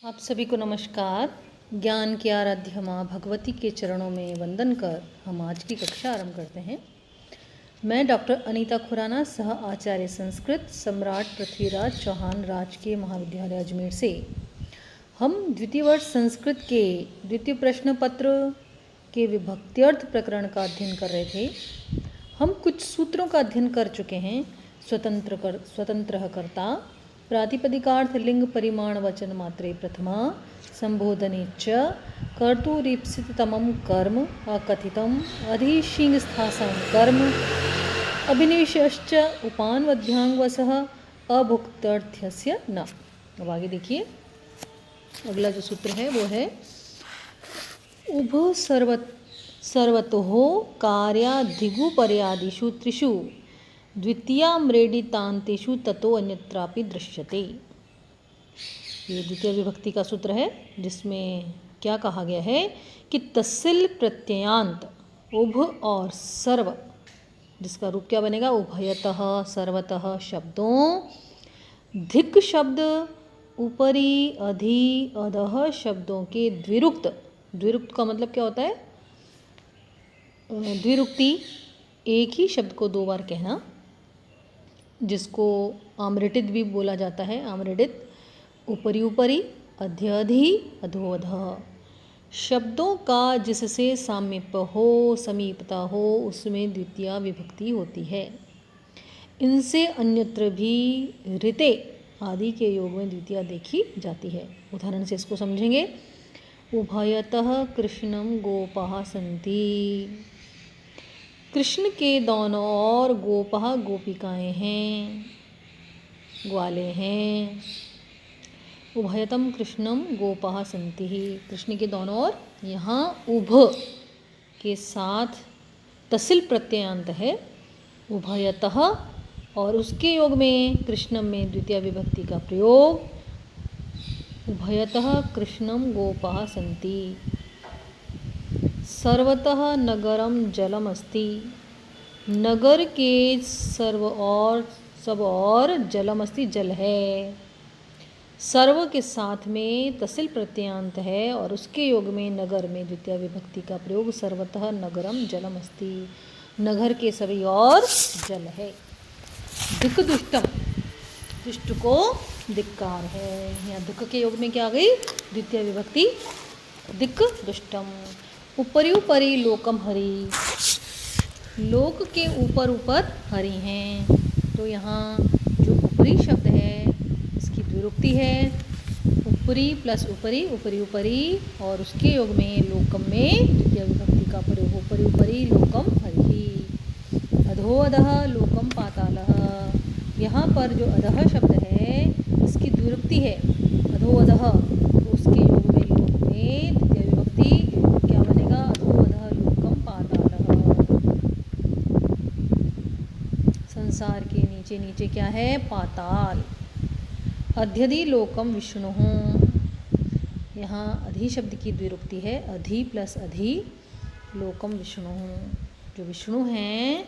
आप सभी को नमस्कार। ज्ञान की आराध्य माँ भगवती के चरणों में वंदन कर हम आज की कक्षा आरंभ करते हैं। मैं डॉक्टर अनीता खुराना, सह आचार्य संस्कृत, सम्राट पृथ्वीराज चौहान राजकीय महाविद्यालय अजमेर से। हम द्वितीय वर्ष संस्कृत के द्वितीय प्रश्न पत्र के विभक्त्यर्थ प्रकरण का अध्ययन कर रहे थे। हम कुछ सूत्रों का अध्ययन कर चुके हैं। स्वतंत्र कर्ता, प्रातिपदिकार्थ लिंग परिमाण वचन मात्रे प्रथमा, संबोधने च कर्तुरीप्सिततमं कर्म, अकथितम अधिशिंगस्थासं कर्म, अभिनिवेशश्च उपानवध्यांगवसः अभुक्त्यर्थस्य न। अब आगे देखिए, अगला जो सूत्र है वो है उभ सर्वतोः कार्याधिगुपर्यादिषु त्रिषु द्वितीयाम्रेडितान्तेषु ततो अन्यत्रापि दृश्यते। ये द्वितीय विभक्ति का सूत्र है, जिसमें क्या कहा गया है कि तस्सिल प्रत्ययांत उभ और सर्व, जिसका रूप क्या बनेगा, उभयतः सर्वतः शब्दों, धिक् शब्द ऊपरी अधि अधः शब्दों के द्विरुक्त। द्विरुक्त का मतलब क्या होता है, द्विरुक्ति एक ही शब्द को दो बार कहना, जिसको आम्रटित भी बोला जाता है। आम्रटित ऊपरी ऊपरी, अध्य अधि, अधो अधः। शब्दों का जिससे सामीप्य हो, समीपता हो, उसमें द्वितीया विभक्ति होती है। इनसे अन्यत्र भी ऋते आदि के योग में द्वितीया देखी जाती है। उदाहरण से इसको समझेंगे। उभयतः कृष्णं गोपाः सन्ति। कृष्ण के दोनों ओर गोपाः गोपिकाएं हैं, ग्वाले हैं। उभयतम कृष्णम गोपाः सन्ति। कृष्ण के दोनों ओर, यहाँ उभ के साथ तसिल प्रत्ययांत है उभयतः, और उसके योग में कृष्णम में द्वितीय विभक्ति का प्रयोग। उभयतः कृष्णम गोपाः सन्ति। सर्वतः नगरम जलम अस्ति। नगर के सर्व और सब और जलम अस्ति, जल है। सर्व के साथ में तसिल प्रत्ययांत है और उसके योग में नगर में द्वितीय विभक्ति का प्रयोग। सर्वतः नगरम जलम अस्ति, नगर के सभी और जल है। दिक् दुष्टम, दुष्ट को धिक्कार है। यहाँ दुख के योग में क्या आ गई, द्वितीय विभक्ति दिक् दुष्टम। ऊपरी ऊपरी लोकम हरि, लोक के ऊपर ऊपर हरि हैं। तो यहाँ जो ऊपरी शब्द है इसकी द्विरुक्ति है, ऊपरी प्लस ऊपरी, ऊपरी ऊपरी, और उसके योग में लोकम में द्वितीय विभक्ति का प्रयोग। ऊपरी ऊपरी लोकम हरि। अधो अधः लोकम पातालः। यहाँ पर जो अधः शब्द है इसकी द्विरुक्ति है अधो अधः, तो उसके योग में लोक में द्वितीय विभक्ति क्या बनेगा, अधो अधः लोकम पातालः। संसार के नीचे नीचे क्या है, पाताल। अध्यधि लोकम विष्णु। यहाँ अधि शब्द की द्विरुक्ति है, अधि प्लस अधि लोकम विष्णु। जो विष्णु हैं,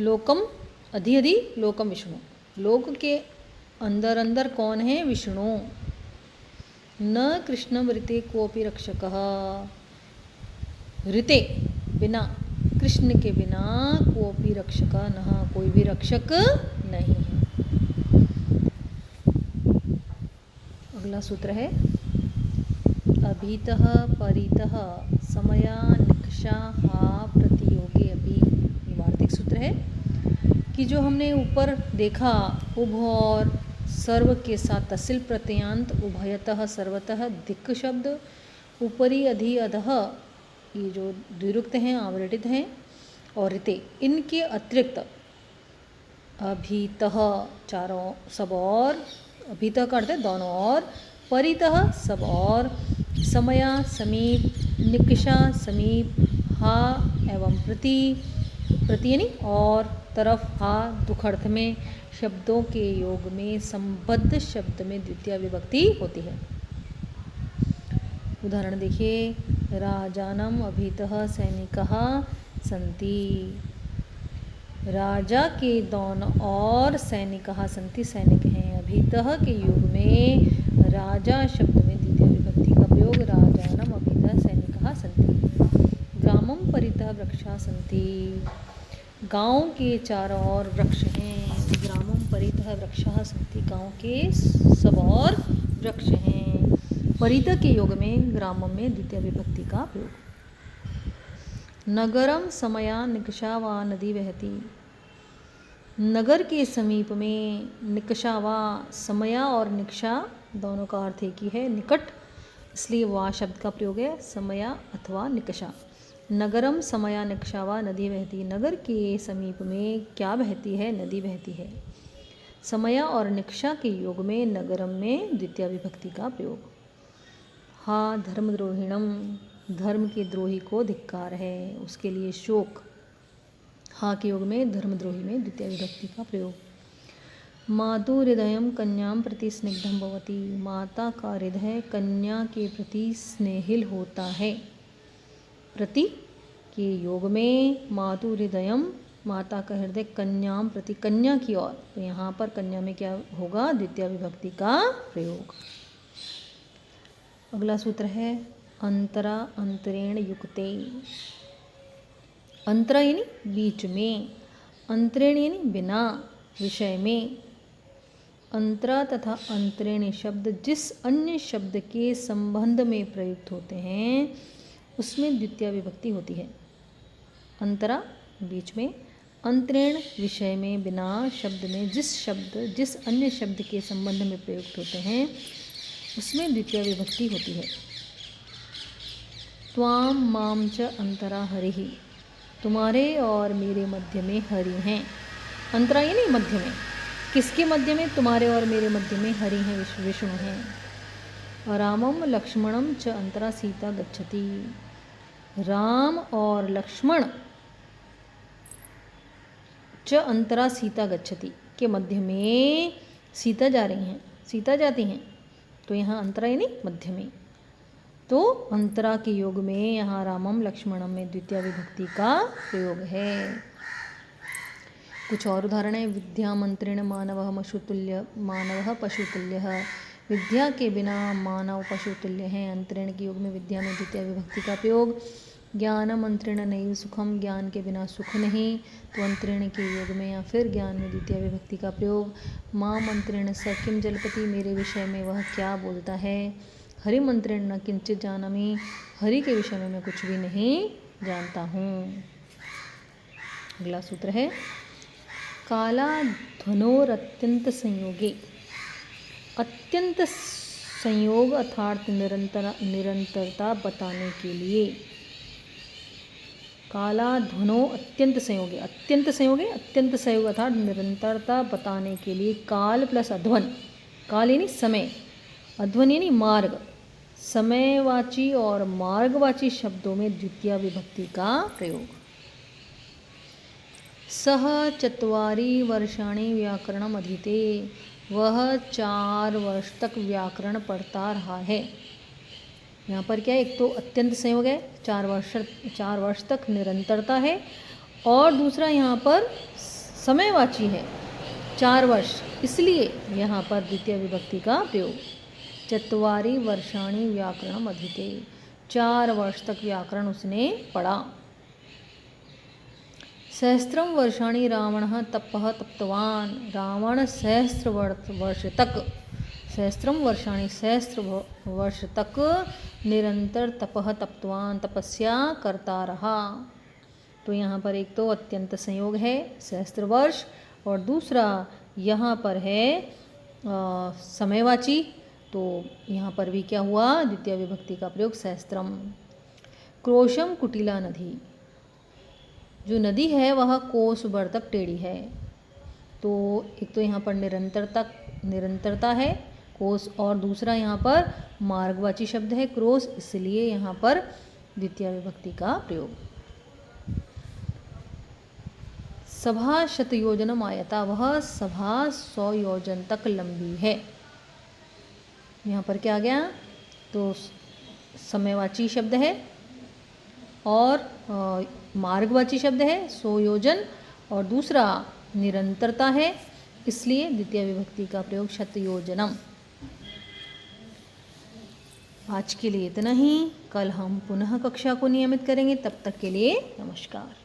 लोकम अधि अधि लोकम विष्णु, लोक के अंदर अंदर कौन है, विष्णु। न कृष्णम ऋते कोऽपि रक्षकः। ऋते बिना, कृष्ण के बिना कोऽपि रक्षकः न, कोई भी रक्षक नहीं है। अगला सूत्र है अभीतः परितः समया निकषा हा प्रतियोगे अपि। ये वार्तिक सूत्र है कि जो हमने ऊपर देखा, उभ और सर्व के साथ तसिल प्रत्ययांत, उभयतः सर्वतः दिक् शब्द, ऊपरी अधि अधः, ये जो द्विरुक्त हैं, आवृटित हैं, और ऋते, इनके अतिरिक्त अभीतः चारों सब और, अभीतः का अर्थ है दोनों और, परितः सब और, समया समीप, निकषा समीप, हा एवं प्रति, प्रति यानी और, तरफ, हा दुख अर्थ में, शब्दों के योग में संबद्ध शब्द में द्वितीय विभक्ति होती है। उदाहरण देखिए, राजानम अभीतः सैनिकः सन्ति। राजा के दोनों और सैनिकः सन्ति, सैनिक हैं। अभीतः के योग में राजा शब्द में द्वितीय विभक्ति का प्रयोग। राजानम अभितः सैनिकाः सन्ति। ग्रामं परितः वृक्षाः सन्ति। गांव के चारों ओर वृक्ष हैं। ग्रामं परितः वृक्षाः सन्ति। गांव के सब और वृक्ष हैं। परितः के योग में ग्रामम में द्वितीय विभक्ति का प्रयोग। नगरम समया निकषा वा नदी बहती। नगर के समीप में निकषा वा, समया और निकषा दोनों का अर्थ एक ही है, निकट, इसलिए वा शब्द का प्रयोग है, समया अथवा निकषा। नगरम समया निकषा वा नदी बहती। नगर के समीप में क्या बहती है? नदी बहती है। समया और निकषा के योग में नगरम में द्वितीय विभक्ति का प्रयोग। हा धर्मद्रोहिणम, धर्म के द्रोही को धिक्कार है, उसके लिए शोक। हा के योग में धर्मद्रोही में द्वितीय विभक्ति का प्रयोग। मातु हृदयम कन्याम प्रति स्निग्धम भवति। माता का हृदय कन्या के प्रति स्नेहिल होता है। प्रति के योग में मातु हृदयम, माता का हृदय कन्याम प्रति, कन्या की ओर, तो यहाँ पर कन्या में क्या होगा? द्वितीय विभक्ति का प्रयोग। अगला सूत्र है अंतरा अंतरेण युक्ते। अंतरा यानी बीच में, अंतरेण यानी बिना, विषय में। अंतरा तथा अंतरेण शब्द जिस अन्य शब्द के संबंध में प्रयुक्त होते हैं उसमें द्वितीय विभक्ति होती है। अंतरा बीच में, अंतरेण विषय में, बिना शब्द में जिस अन्य शब्द के संबंध में प्रयुक्त होते हैं उसमें द्वितीय विभक्ति होती है। त्वाम माम च अंतरा हरिः। तुम्हारे और मेरे मध्य में हरि हैं। अंतरा यानी मध्य में, किसके मध्य में? तुम्हारे और मेरे मध्य में हरि हैं, विष्णु हैं। रामम लक्ष्मणम च अंतरा सीता गच्छति। राम और लक्ष्मण च अंतरा सीता गच्छति के मध्य में सीता जा रही हैं, सीता जाती हैं, तो यहाँ अंतरा यानी मध्य में। तो अंतरा के योग में यहाँ रामम लक्ष्मणम में द्वितीय विभक्ति का प्रयोग है। कुछ और उदाहरण है। विद्या मंत्रेण मानवः पशुतुल्यः। विद्या के बिना मानव पशुतुल्य हैं। अंतरेण के योग में विद्या में द्वितीय विभक्ति का प्रयोग। ज्ञान मंत्रेण नैव सुखम, ज्ञान के बिना सुख नहीं, तो अंतरेण के योग में या फिर ज्ञान में द्वितीय विभक्ति का प्रयोग। मां मंत्रेण स किम जल्पति, मेरे विषय में वह क्या बोलता है। हरि मंत्रेण न किंचित जानामि, हरि के विषय में मैं कुछ भी नहीं जानता हूँ। अगला सूत्र है काला ध्वनोरत्यंत संयोगे। अत्यंत संयोग अर्थात निरंतरता बताने के लिए। काला ध्वनो अत्यंत संयोगे, अत्यंत संयोगे, अत्यंत संयोग अर्थात निरंतरता बताने के लिए काल प्लस अध्वन। काल यानी समय, अध्वन यानी मार्ग। समयवाची और मार्गवाची शब्दों में द्वितीय विभक्ति का प्रयोग। सह 4 वर्षाणि व्याकरणम अधीते। वह 4 वर्ष तक व्याकरण पढ़ता रहा है। यहाँ पर क्या है? एक तो अत्यंत संयोग है, 4 वर्ष तक निरंतरता है, और दूसरा यहाँ पर समयवाची है 4 वर्ष, इसलिए यहाँ पर द्वितीय विभक्ति का प्रयोग। 4 वर्षाणि व्याकरणम अधीते, 4 वर्ष तक व्याकरण उसने पढ़ा। सहस्त्रम वर्षाणि रावणः तपः तप्तवान। रावण सहस्त्र वर्ष तक, सहस्त्रम वर्षाणि सहस्त्र वर्ष तक निरंतर तपः तप्तवान, तपस्या करता रहा। तो यहाँ पर एक तो अत्यंत संयोग है सहस्त्र वर्ष, और दूसरा यहाँ पर है समयवाची, तो यहाँ पर भी क्या हुआ? द्वितीय विभक्ति का प्रयोग सहस्त्रम। क्रोशम कुटिला नदी, जो नदी है वह कोस भर तक टेढ़ी है। तो एक तो यहाँ पर निरंतरता है कोस, और दूसरा यहाँ पर मार्गवाची शब्द है क्रोस, इसलिए यहाँ पर द्वितीय विभक्ति का प्रयोग। सभा शतयोजनम आयता, वह सभा 100 योजन तक लंबी है। यहाँ पर क्या आ गया? तो समयवाची शब्द है और मार्गवाची शब्द है 100 योजन, और दूसरा निरंतरता है, इसलिए द्वितीय विभक्ति का प्रयोग शतयोजनम। आज के लिए इतना ही। कल हम पुनः कक्षा को नियमित करेंगे। तब तक के लिए नमस्कार।